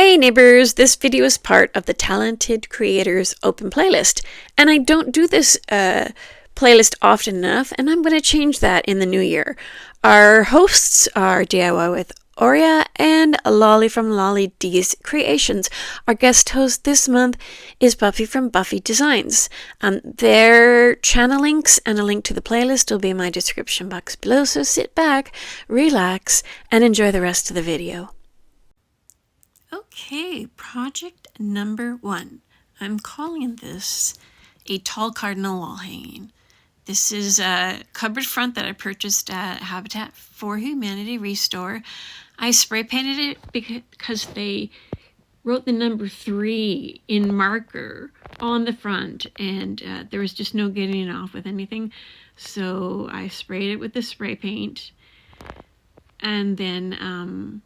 Hey neighbors, this video is part of the Talented Creators Open Playlist, and I don't do this playlist often enough, and I'm going to change that in the new year. Our hosts are DIY with AUREA and LOLLI from LOLLI D's Creations. Our guest host this month is BUFFIE from BUFFIE Designs. Their channel links and a link to the playlist will be in my description box below, so sit back, relax, and enjoy the rest of the video. Okay, project number 1. I'm calling this a tall cardinal wall hanging. This is a cupboard front that I purchased at Habitat for Humanity Restore. I spray painted it because they wrote the number 3 in marker on the front, and there was just no getting it off with anything. So I sprayed it with the spray paint, and then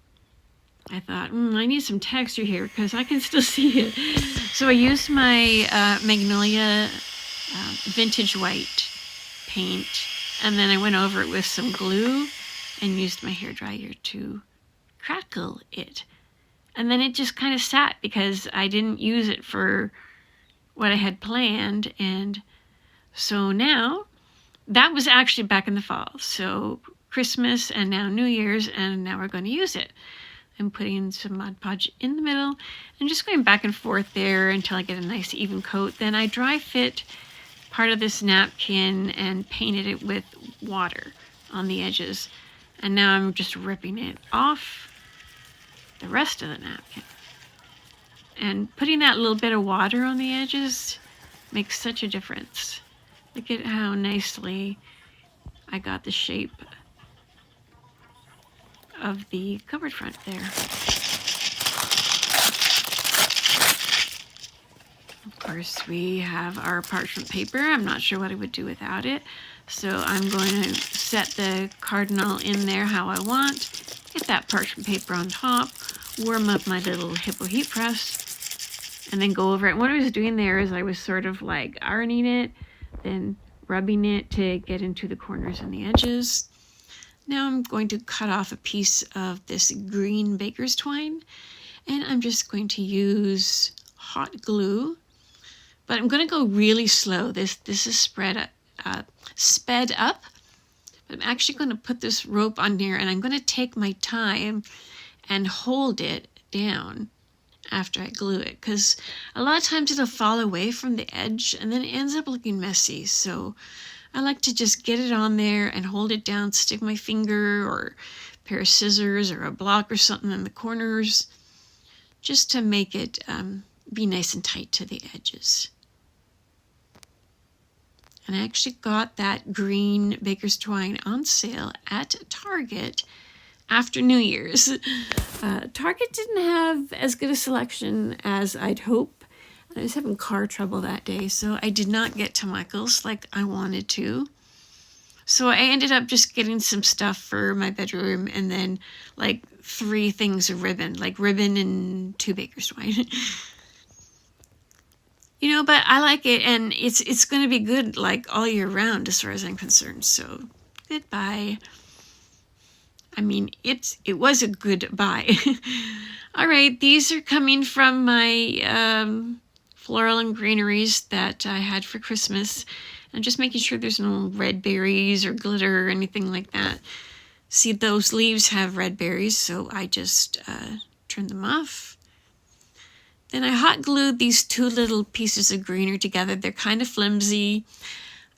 I thought, I need some texture here because I can still see it. So I used my Magnolia Vintage White paint, and then I went over it with some glue and used my hairdryer to crackle it. And then it just kind of sat because I didn't use it for what I had planned. And so now, that was actually back in the fall. So Christmas and now New Year's, and now we're going to use it. I'm putting some Mod Podge in the middle and just going back and forth there until I get a nice even coat. Then I dry fit part of this napkin and painted it with water on the edges. And now I'm just ripping it off the rest of the napkin. And putting that little bit of water on the edges makes such a difference. Look at how nicely I got the shape of the cupboard front there. Of course, we have our parchment paper. I'm not sure what I would do without it. So I'm going to set the cardinal in there how I want. Get that parchment paper on top. Warm up my little Hippo heat press. And then go over it. And what I was doing there is I was sort of like ironing it, then rubbing it to get into the corners and the edges. Now I'm going to cut off a piece of this green baker's twine, and I'm just going to use hot glue, but I'm going to go really slow. This is sped up, but I'm actually going to put this rope on here, and I'm going to take my time and hold it down after I glue it, because a lot of times it'll fall away from the edge, and then it ends up looking messy. So I like to just get it on there and hold it down, stick my finger or a pair of scissors or a block or something in the corners, just to make it be nice and tight to the edges. And I actually got that green baker's twine on sale at Target after New Year's. Target didn't have as good a selection as I'd hoped. I was having car trouble that day, so I did not get to Michael's like I wanted to. So I ended up just getting some stuff for my bedroom and then like 3 things of ribbon, like ribbon and 2 baker's twine. You know, but I like it, and it's going to be good like all year round as far as I'm concerned. So goodbye. I mean, it was a good buy. All right, these are coming from my floral and greeneries that I had for Christmas. And just making sure there's no red berries or glitter or anything like that. See, those leaves have red berries, so I just turned them off. Then I hot glued these 2 little pieces of greenery together. They're kind of flimsy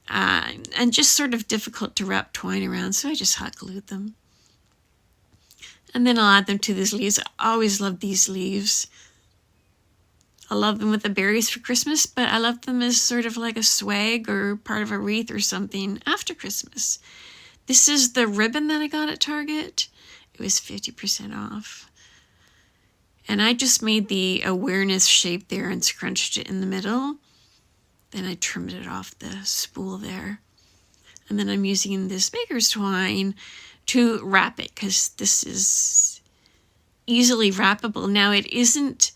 and just sort of difficult to wrap twine around, so I just hot glued them. And then I'll add them to these leaves. I always love these leaves. I love them with the berries for Christmas, but I love them as sort of like a swag or part of a wreath or something after Christmas. This is the ribbon that I got at Target. It was 50% off. And I just made the awareness shape there and scrunched it in the middle. Then I trimmed it off the spool there. And then I'm using this baker's twine to wrap it because this is easily wrappable. Now it isn't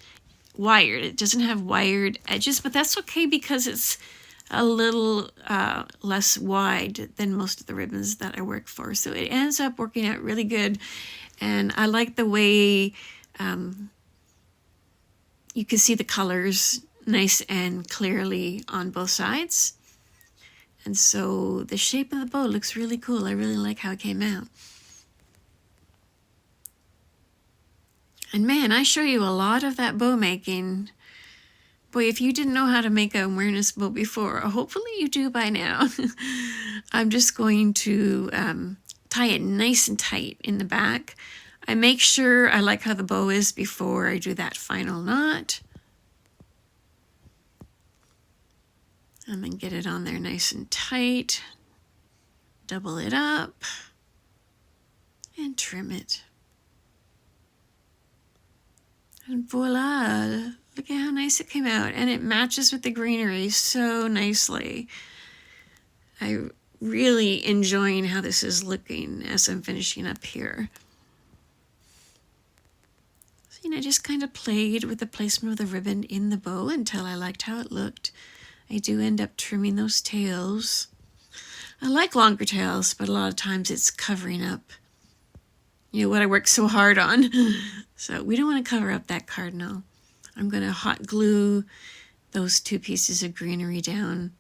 wired. It doesn't have wired edges, but that's okay because it's a little less wide than most of the ribbons that I work for. So it ends up working out really good. And I like the way you can see the colors nice and clearly on both sides. And so the shape of the bow looks really cool. I really like how it came out. And man, I show you a lot of that bow making. Boy, if you didn't know how to make a awareness bow before, hopefully you do by now. I'm just going to tie it nice and tight in the back. I make sure I like how the bow is before I do that final knot. And then get it on there nice and tight. Double it up and trim it. And voila, look at how nice it came out. And it matches with the greenery so nicely. I'm really enjoying how this is looking as I'm finishing up here. So, you know, I just kind of played with the placement of the ribbon in the bow until I liked how it looked. I do end up trimming those tails. I like longer tails, but a lot of times it's covering up, you know, what I worked so hard on. So we don't want to cover up that cardinal. I'm going to hot glue those two pieces of greenery down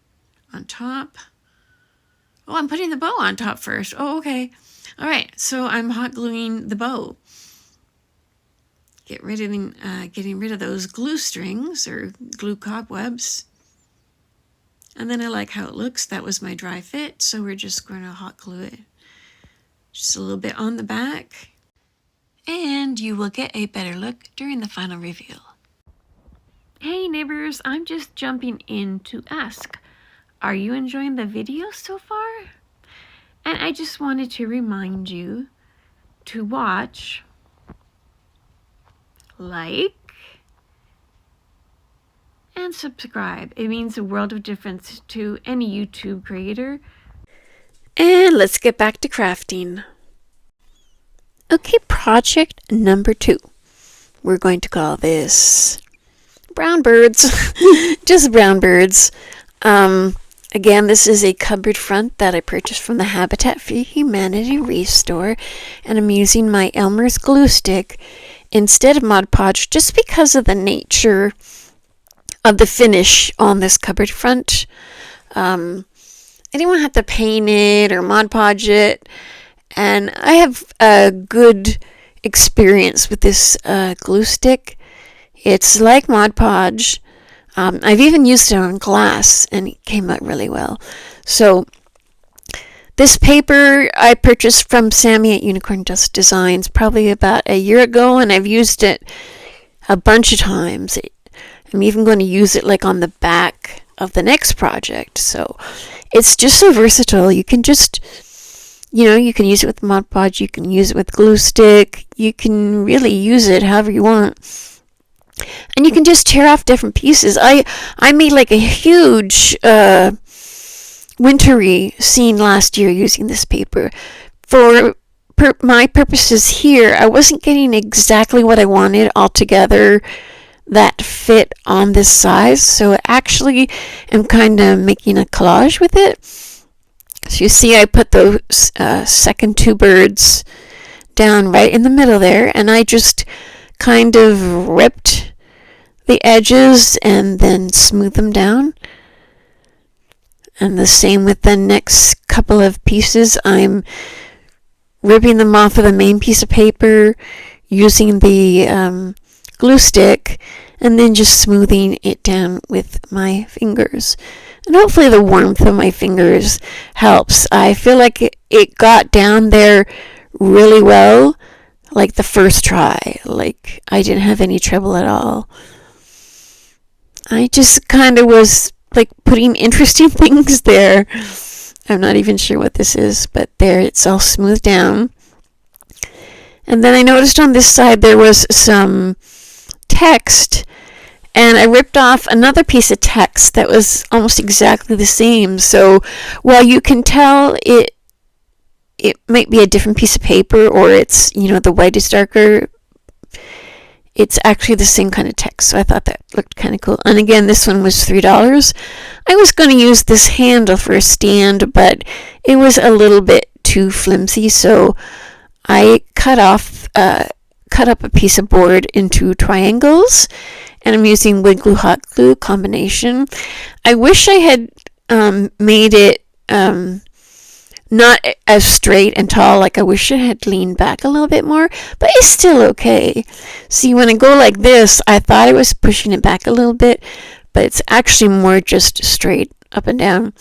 on top. Oh, I'm putting the bow on top first. Oh, okay. All right, so I'm hot gluing the bow. Getting rid of those glue strings or glue cobwebs. And then I like how it looks. That was my dry fit, so we're just going to hot glue it. Just a little bit on the back. And you will get a better look during the final reveal. Hey neighbors, I'm just jumping in to ask, are you enjoying the video so far? And I just wanted to remind you to watch, like, and subscribe. It means a world of difference to any YouTube creator. And let's get back to crafting. Okay, project number 2. We're going to call this brown birds. Just brown birds. Again, this is a cupboard front that I purchased from the Habitat for Humanity Reef store, and I'm using my Elmer's glue stick instead of Mod Podge just because of the nature of the finish on this cupboard front. I didn't want to have to paint it or Mod Podge it, and I have a good experience with this glue stick. It's like Mod Podge. I've even used it on glass and it came out really well. So this paper I purchased from Sammy at Unicorn Dust Designs probably about a year ago, and I've used it a bunch of times. I'm even going to use it like on the back of the next project. So it's just so versatile. You can just, you know, you can use it with Mod Podge, you can use it with glue stick, you can really use it however you want. And you can just tear off different pieces. I made like a huge wintry scene last year using this paper. For my purposes here, I wasn't getting exactly what I wanted altogether that fit on this size. So I actually am kind of making a collage with it. So you see I put those second 2 birds down right in the middle there, and I just kind of ripped the edges and then smooth them down. And the same with the next couple of pieces. I'm ripping them off of the main piece of paper using the glue stick and then just smoothing it down with my fingers. And hopefully the warmth of my fingers helps. I feel like it got down there really well, like the first try. Like I didn't have any trouble at all. I just kind of was like putting interesting things there. I'm not even sure what this is, but there, it's all smoothed down. And then I noticed on this side there was some text, and I ripped off another piece of text that was almost exactly the same. So while you can tell it might be a different piece of paper, or it's, you know, the white is darker, it's actually the same kind of text. So I thought that looked kind of cool. And again, this one was $3. I was going to use this handle for a stand, but it was a little bit too flimsy, so I cut up a piece of board into triangles and I'm using wood glue hot glue combination. I wish I had made it not as straight and tall. Like I wish it had leaned back a little bit more, but it's still okay. See, when I go like this, I thought I was pushing it back a little bit, but it's actually more just straight up and down.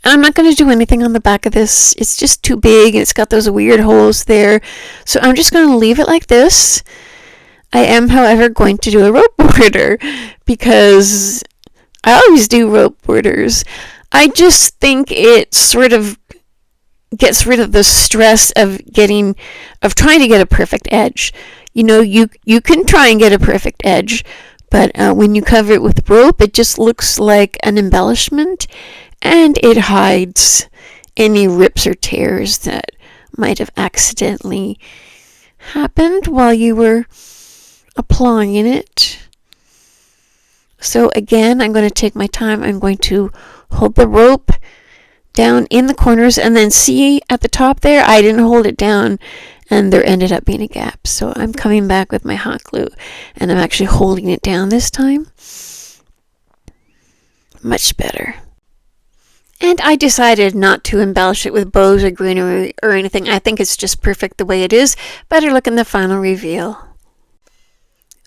And I'm not going to do anything on the back of this. It's just too big and it's got those weird holes there. So I'm just going to leave it like this. I am, however, going to do a rope border because I always do rope borders. I just think it sort of gets rid of the stress of trying to get a perfect edge. You know, you can try and get a perfect edge, but when you cover it with rope, it just looks like an embellishment, and it hides any rips or tears that might have accidentally happened while you were applying it. So again, I'm going to take my time. I'm going to hold the rope down in the corners, and then see at the top there, I didn't hold it down and there ended up being a gap. So I'm coming back with my hot glue and I'm actually holding it down this time. Much better. And I decided not to embellish it with bows or greenery or anything. I think it's just perfect the way it is. Better look in the final reveal.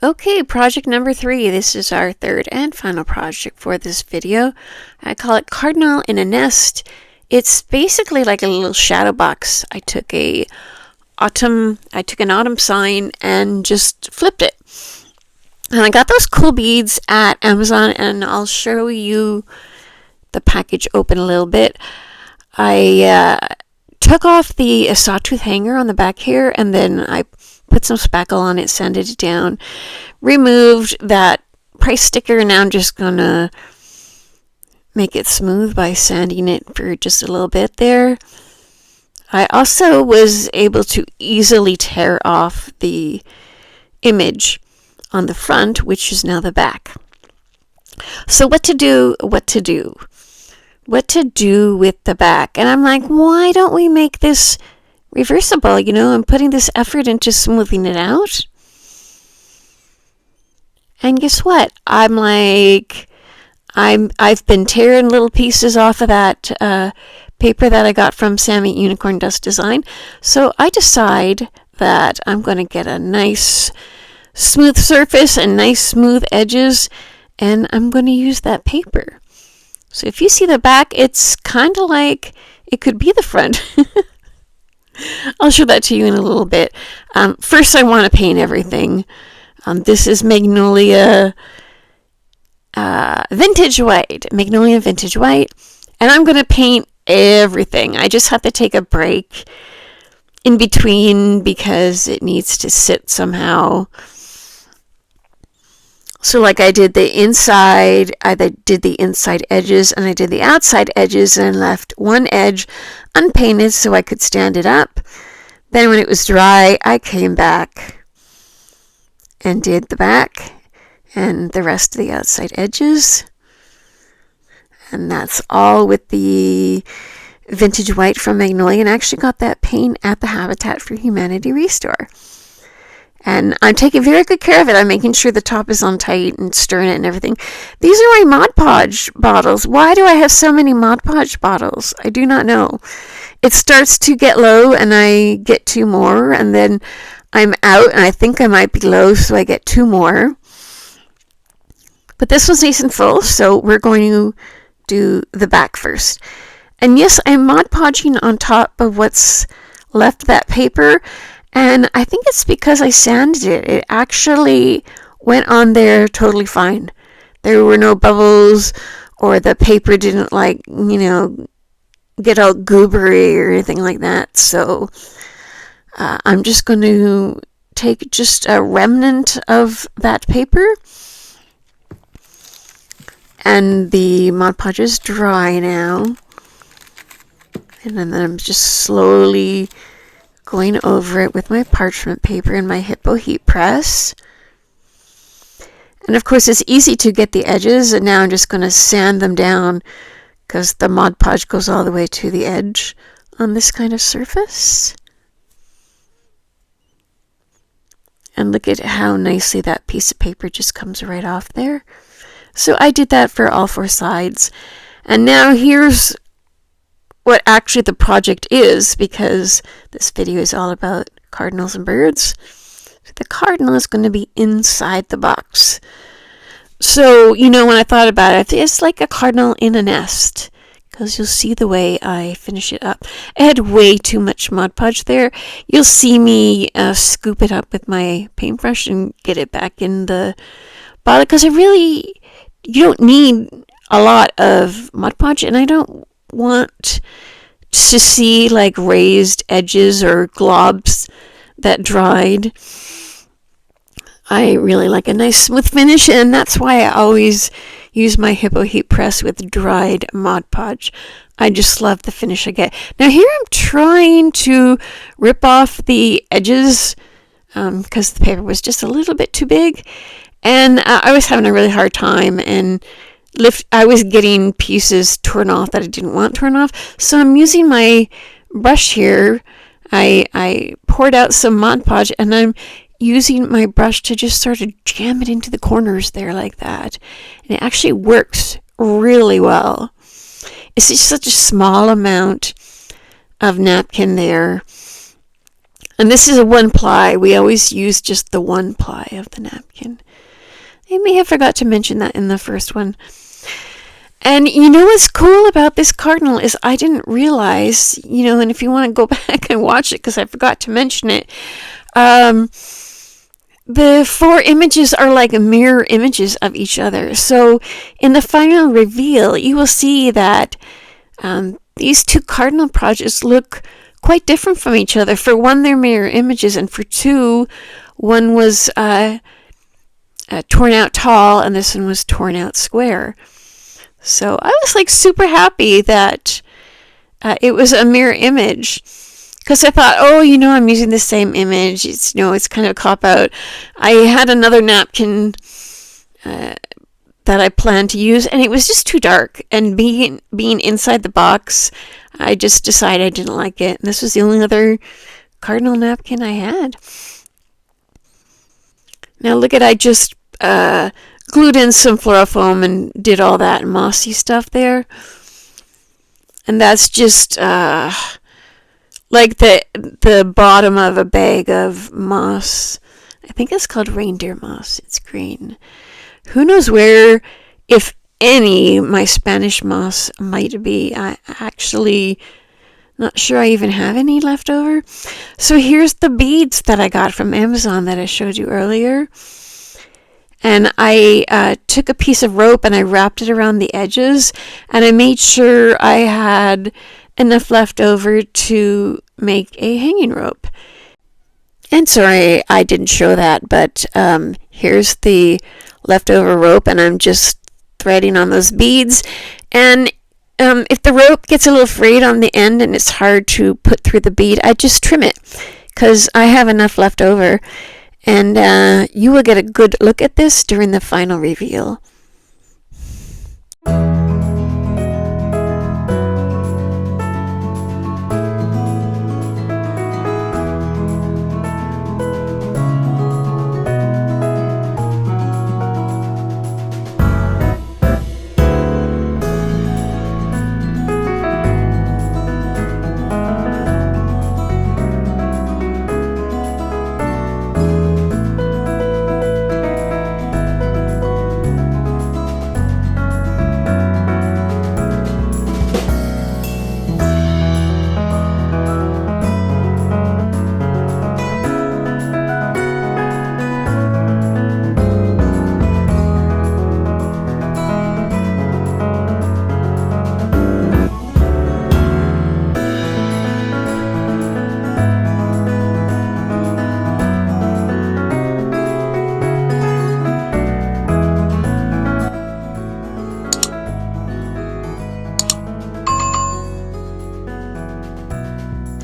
Okay, project number 3. This is our third and final project for this video. I call it Cardinal in a Nest. It's basically like a little shadow box. I took an autumn sign and just flipped it. And I got those cool beads at Amazon, and I'll show you the package open a little bit. I took off the sawtooth hanger on the back here, and then I put some spackle on it, sanded it down, removed that price sticker. Now I'm just gonna make it smooth by sanding it for just a little bit there. I also was able to easily tear off the image on the front, which is now the back. So what to do with the back? And I'm like, why don't we make this reversible? You know, I'm putting this effort into smoothing it out. And guess what? I've been tearing little pieces off of that paper that I got from Sammy Unicorn Dust Design. So I decide that I'm going to get a nice smooth surface and nice smooth edges, and I'm going to use that paper. So if you see the back, it's kind of like it could be the front. I'll show that to you in a little bit. First, I want to paint everything. This is Magnolia Vintage White. Magnolia Vintage White. And I'm going to paint everything. I just have to take a break in between because it needs to sit somehow. So like I did the inside, I did the inside edges, and I did the outside edges, and left one edge unpainted so I could stand it up. Then when it was dry, I came back and did the back and the rest of the outside edges. And that's all with the Vintage White from Magnolia, and I actually got that paint at the Habitat for Humanity Restore. And I'm taking very good care of it. I'm making sure the top is on tight and stirring it and everything. These are my Mod Podge bottles. Why do I have so many Mod Podge bottles? I do not know. It starts to get low and I get 2 more, and then I'm out and I think I might be low, so I get 2 more. But this was nice and full, so we're going to do the back first. And yes, I'm Mod Podging on top of what's left of that paper. And I think it's because I sanded it. It actually went on there totally fine. There were no bubbles, or the paper didn't get all goobery or anything like that. So I'm just going to take just a remnant of that paper. And the Mod Podge is dry now. And then I'm just slowly going over it with my parchment paper and my Hippo heat press. And of course it's easy to get the edges, and now I'm just going to sand them down because the Mod Podge goes all the way to the edge on this kind of surface. And look at how nicely that piece of paper just comes right off there. So I did that for all 4 sides. And now here's what actually the project is, because this video is all about cardinals and birds. So the cardinal is going to be inside the box. So, you know, when I thought about it, it's like a cardinal in a nest, because you'll see the way I finish it up. I had way too much Mod Podge there. You'll see me scoop it up with my paintbrush and get it back in the bottle, because you don't need a lot of Mod Podge, and I don't want to see like raised edges or globs that dried. I really like a nice smooth finish, and that's why I always use my Hippo Heat Press with dried Mod Podge. I just love the finish I get. Now here I'm trying to rip off the edges because the paper was just a little bit too big, and I was having a really hard time, and I was getting pieces torn off that I didn't want torn off. So I'm using my brush here. I poured out some Mod Podge, and I'm using my brush to just sort of jam it into the corners there like that. And it actually works really well. It's just such a small amount of napkin there. And this is a 1-ply. We always use just the 1-ply of the napkin. I may have forgot to mention that in the first one. And you know what's cool about this cardinal is I didn't realize, you know, and if you want to go back and watch it because I forgot to mention it, the 4 images are like mirror images of each other. So in the final reveal, you will see that these 2 cardinal projects look quite different from each other. For one, they're mirror images, and for 2, one was torn out tall, and this one was torn out square. So I was like super happy that it was a mirror image, because I thought, oh, you know, I'm using the same image. It's, you know, it's kind of a cop-out. I had another napkin that I planned to use, and it was just too dark. And being inside the box, I just decided I didn't like it. And this was the only other cardinal napkin I had. Now look at, I just glued in some fluorofoam and did all that mossy stuff there. And that's just like the bottom of a bag of moss. I think it's called reindeer moss. It's green. Who knows where, if any, my Spanish moss might be. I actually not sure I even have any left over. So here's the beads that I got from Amazon that I showed you earlier. And I took a piece of rope and I wrapped it around the edges, and I made sure I had enough left over to make a hanging rope. And sorry, I didn't show that, but here's the leftover rope, and I'm just threading on those beads. And if the rope gets a little frayed on the end and it's hard to put through the bead, I just trim it, because I have enough left over. And you will get a good look at this during the final reveal.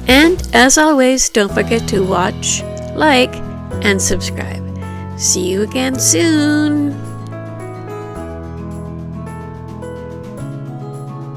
And as always, don't forget to watch, like, and subscribe. See you again soon!